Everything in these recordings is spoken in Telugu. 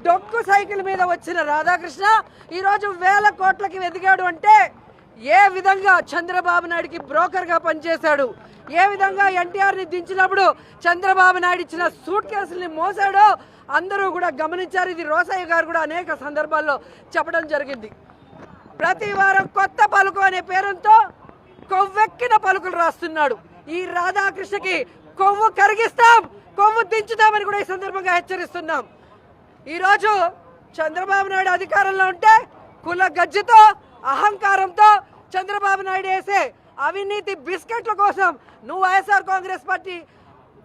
డొక్కు సైకిల్ మీద వచ్చిన రాధాకృష్ణ ఈరోజు వేల కోట్లకి ఎదిగాడు అంటే ఏ విధంగా చంద్రబాబు నాయుడికి బ్రోకర్గా పనిచేశాడు, ఏ విధంగా ఎన్టీఆర్ని దించినప్పుడు చంద్రబాబు నాయుడు ఇచ్చిన సూట్ కేసుల్ని మోసాడో అందరూ కూడా గమనించారు. ఇది రోసయ్య గారు కూడా అనేక సందర్భాల్లో చెప్పడం జరిగింది. ప్రతి వారం కొత్త పలుకు అనే పేరుతో కొవ్వెక్కిన పలుకులు రాస్తున్నాడు. ఈ రాధాకృష్ణకి కొవ్వు కరిగిస్తాం, కొవ్వు దించుతామని కూడా ఈ సందర్భంగా హెచ్చరిస్తున్నాం. ఈరోజు చంద్రబాబు నాయుడు అధికారంలో ఉంటే కుల గజ్జితో అహంకారంతో చంద్రబాబు నాయుడు వేసే అవినీతి బిస్కెట్ల కోసం నువ్వు వైఎస్ఆర్ కాంగ్రెస్ పార్టీ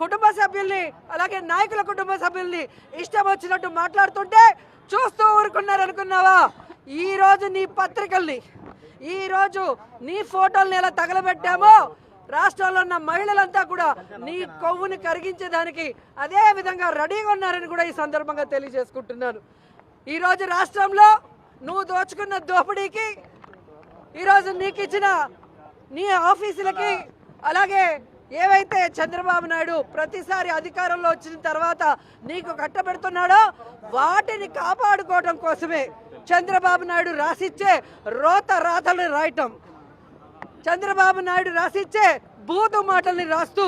కుటుంబ సభ్యుల్ని అలాగే నాయకుల కుటుంబ సభ్యుల్ని ఇష్టం వచ్చినట్టు మాట్లాడుతుంటే చూస్తూ ఊరుకున్నారనుకున్నావా? ఈ రోజు నీ పత్రికల్ని, ఈ రోజు నీ ఫోటోల్ని ఎలా తగలబెట్టామో రాష్ట్రంలో ఉన్న మహిళలంతా కూడా నీ కొవ్వుని కరిగించేదానికి అదే విధంగా రెడీగా ఉన్నారని కూడా ఈ సందర్భంగా తెలియజేసుకుంటున్నాను. ఈరోజు రాష్ట్రంలో నువ్వు దోచుకున్న దోపిడీకి, ఈరోజు నీకు ఇచ్చిన నీ ఆఫీసులకి, అలాగే ఏవైతే చంద్రబాబు నాయుడు ప్రతిసారి అధికారంలో వచ్చిన తర్వాత నీకు కట్టబెడుతున్నాడో వాటిని కాపాడుకోవడం కోసమే చంద్రబాబు నాయుడు రాసిచ్చే రోత రాతలు రాయటం, చంద్రబాబు నాయుడు రాసిచ్చే బూతు మాటల్ని రాస్తూ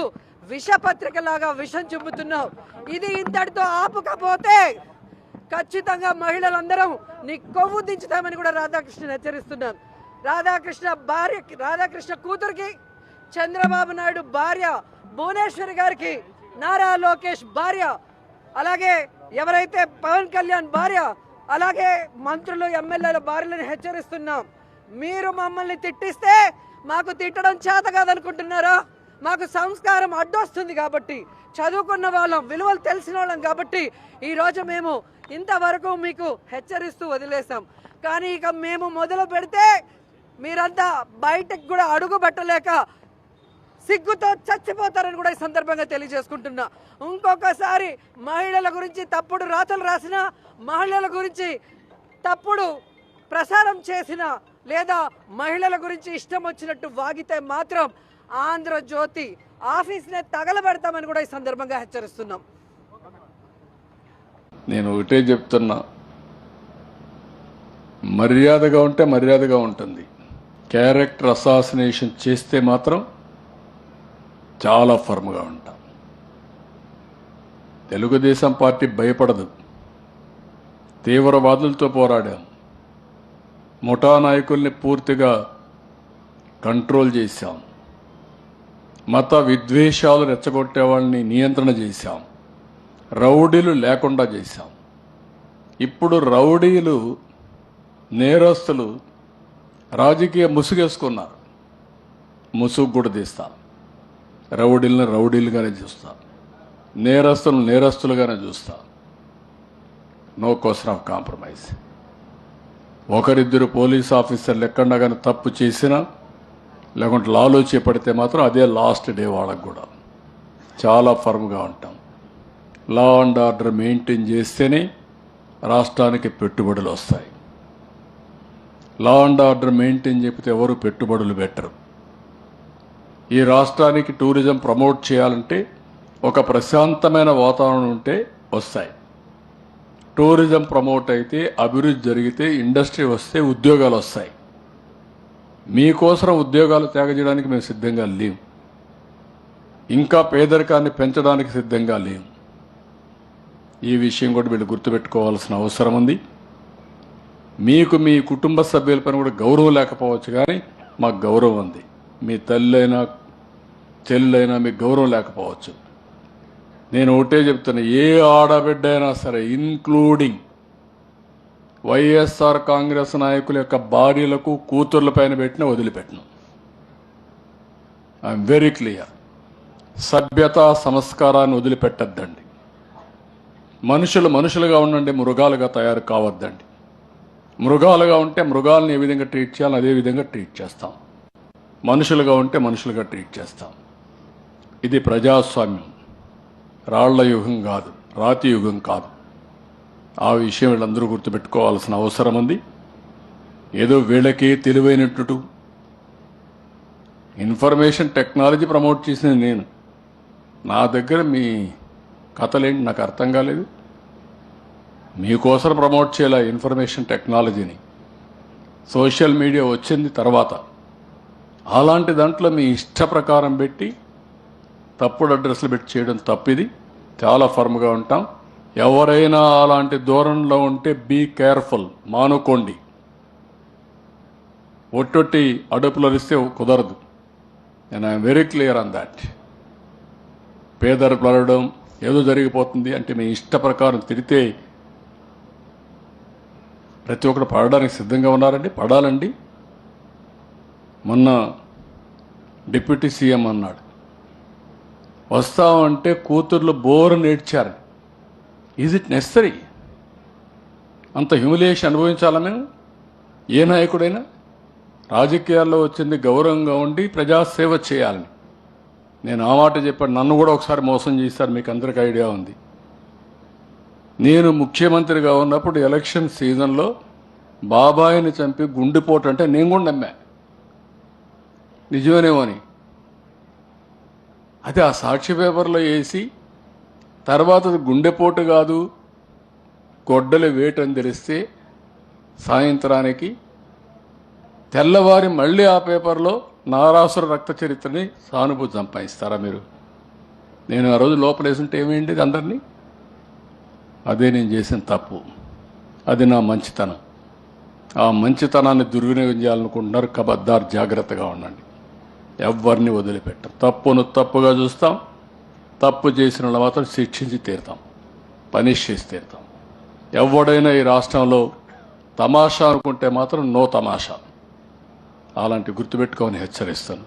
విషపత్రికలాగా విషం చూపుతున్నావు. ఇది ఇంతటితో ఆపుకపోతే ఖచ్చితంగా మహిళలందరం నీ కొవ్వు దించుతామని కూడా రాధాకృష్ణ హెచ్చరిస్తున్నాం. రాధాకృష్ణ కూతురికి, చంద్రబాబు నాయుడు భార్య భువనేశ్వరి గారికి, నారా లోకేష్ భార్య, అలాగే ఎవరైతే పవన్ కళ్యాణ్ భార్య, అలాగే మంత్రులు ఎమ్మెల్యేల భార్యలను హెచ్చరిస్తున్నాం. మీరు మమ్మల్ని తిట్టిస్తే మాకు తిట్టడం చేత కాదనుకుంటున్నారా? మాకు సంస్కారం అడ్డొస్తుంది కాబట్టి, చదువుకున్న వాళ్ళం, విలువలు తెలిసిన వాళ్ళం కాబట్టి ఈరోజు మేము ఇంతవరకు మీకు హెచ్చరిస్తూ వదిలేసాం. కానీ ఇక మేము మొదలు పెడితే మీరంతా బయటకు కూడా అడుగు పెట్టలేక సిగ్గుతో చచ్చిపోతారని కూడా ఈ సందర్భంగా తెలియజేసుకుంటున్నా. ఇంకొకసారి మహిళల గురించి తప్పుడు రాతలు రాసిన, మహిళల గురించి తప్పుడు ప్రసారం చేసిన, లేదా మహిళల గురించి ఇష్టం వచ్చినట్టు వాగితే మాత్రం ఆంధ్రజ్యోతి ఆఫీస్నే తగలబెడతామని కూడా ఈ సందర్భంగా హెచ్చరిస్తున్నాం. నేను ఒకటే చెప్తున్నా, మర్యాదగా ఉంటే మర్యాదగా ఉంటుంది. క్యారెక్టర్ అసాసినేషన్ చేస్తే మాత్రం చాలా ఫర్మ్గా ఉంటాం. తెలుగుదేశం పార్టీ భయపడదు. తీవ్రవాదులతో పోరాడాం, ముఠా నాయకుల్ని పూర్తిగా కంట్రోల్ చేశాం, మత విద్వేషాలు రెచ్చగొట్టే వాళ్ళని నియంత్రణ చేశాం, రౌడీలు లేకుండా చేశాం. ఇప్పుడు రౌడీలు, నేరస్తులు రాజకీయ ముసుగేసుకున్నారు. ముసుగు కూడా తీస్తాం. రౌడీలను రౌడీలుగానే చూస్తాం, నేరస్తులను నేరస్తులుగానే చూస్తాం. No question of compromise. ఒకరిద్దరు పోలీస్ ఆఫీసర్లు ఎక్కడా కానీ తప్పు చేసినా, లేకుంటే లాలో చేపడితే మాత్రం అదే లాస్ట్ డే. వాళ్ళకు కూడా చాలా ఫర్మ్గా ఉంటాం. లా అండ్ ఆర్డర్ మెయింటైన్ చేస్తేనే రాష్ట్రానికి పెట్టుబడులు వస్తాయి. లా అండ్ ఆర్డర్ మెయింటైన్ చెప్తే ఎవరు పెట్టుబడులు పెట్టరు. ఈ రాష్ట్రానికి టూరిజం ప్రమోట్ చేయాలంటే ఒక ప్రశాంతమైన వాతావరణం ఉంటే వస్తాయి. టూరిజం ప్రమోట్ అయితే, అభివృద్ధి జరిగితే, ఇండస్ట్రీ వస్తే ఉద్యోగాలు వస్తాయి. మీకోసం ఉద్యోగాలు త్యాగ చేయడానికి మేము సిద్ధంగా లేము. ఇంకా పేదరికాన్ని పెంచడానికి సిద్ధంగా లేము. ఈ విషయం కూడా వీళ్ళు గుర్తుపెట్టుకోవాల్సిన అవసరం ఉంది. మీకు మీ కుటుంబ సభ్యులపైన కూడా గౌరవం లేకపోవచ్చు, కానీ మాకు గౌరవం ఉంది. మీ తల్లైనా చెల్లైనా మీకు గౌరవం లేకపోవచ్చు. నేను ఒకటే చెప్తున్నా, ఏ ఆడబిడ్డ అయినా సరే, ఇన్క్లూడింగ్ వైఎస్ఆర్ కాంగ్రెస్ నాయకుల యొక్క భార్యలకు, కూతుర్ల పైన పెట్టిన వదిలిపెట్టను. I'm very clear. సభ్యత, సంస్కారాన్ని వదిలిపెట్టద్దండి. మనుషులుగా ఉండండి, మృగాలుగా తయారు కావద్దండి. మృగాలుగా ఉంటే మృగాలను ఏ విధంగా ట్రీట్ చేయాలో అదే విధంగా ట్రీట్ చేస్తాం. మనుషులుగా ఉంటే మనుషులుగా ట్రీట్ చేస్తాం. ఇది ప్రజాస్వామ్యం, రాళ్ల యుగం కాదు, రాతి యుగం కాదు. ఆ విషయం వీళ్ళందరూ గుర్తుపెట్టుకోవాల్సిన అవసరం ఉంది. ఏదో వీళ్ళకే తెలివైనట్టు ఇన్ఫర్మేషన్ టెక్నాలజీ ప్రమోట్ చేసింది నేను. నా దగ్గర మీ కథలేంటి నాకు అర్థం కాలేదు. మీకోసం ప్రమోట్ చేయాల ఇన్ఫర్మేషన్ టెక్నాలజీని. సోషల్ మీడియా వచ్చింది తర్వాత. అలాంటి దాంట్లో మీ ఇష్ట ప్రకారం పెట్టి తప్పుడు అడ్రస్లు పెట్టి చేయడం తప్పిది. చాలా ఫర్మ్గా ఉంటాం. ఎవరైనా అలాంటి ధోరణిలో ఉంటే బీ కేర్ఫుల్, మానుకోండి. ఒట్టొట్టి అడుపులు అరిస్తే కుదరదు. నేను I'm very clear on that. పేదరుపులు అరవడం ఏదో జరిగిపోతుంది అంటే మీ ఇష్ట ప్రకారం తిరిగితే ప్రతి ఒక్కరు పడడానికి సిద్ధంగా ఉన్నారండి. పడాలండి. మొన్న డిప్యూటీ సీఎం అన్నాడు, వస్తామంటే కూతుర్లు బోరు నేడ్చారు. Is it necessary? అంత హ్యూమిలియేషన్ అనుభవించాలా మేము? ఏ నాయకుడైనా రాజకీయాల్లో వచ్చింది గౌరవంగా ఉండి ప్రజాసేవ చేయాలని. నేను ఆ మాట చెప్పాను. నన్ను కూడా ఒకసారి మోసం చేశారు, మీకు అందరికీ ఐడియా ఉంది. నేను ముఖ్యమంత్రిగా ఉన్నప్పుడు ఎలక్షన్ సీజన్లో బాబాయిని చంపి గుండెపోటు అంటే నేను కూడా నమ్మా, నిజమేనేమో అని. అయితే ఆ సాక్షి పేపర్లో వేసి తర్వాత అది గుండెపోటు కాదు గొడ్డలి వేటు అని తెలిస్తే సాయంత్రానికి తెల్లవారి మళ్ళీ ఆ పేపర్లో నారాసుర రక్త చరిత్రని సానుభూతి సంపాదిస్తారా మీరు? నేను ఆ రోజు లోపలేసుంటే ఏమైంది అందరినీ? అదే నేను చేసిన తప్పు. అది నా మంచితనం. ఆ మంచితనాన్ని దుర్వినియోగం చేయాలనుకుంటున్నారు. కబద్దార్, జాగ్రత్తగా ఉండండి. ఎవరిని వదిలిపెట్టాం. తప్పును తప్పుగా చూస్తాం. తప్పు చేసిన వాళ్ళు మాత్రం శిక్షించి తీరుతాం, పనిష్ చేసి తీరుతాం. ఎవడైనా ఈ రాష్ట్రంలో తమాషా అనుకుంటే మాత్రం నో తమాషా. అలాంటి గుర్తుపెట్టుకోమని హెచ్చరిస్తాను.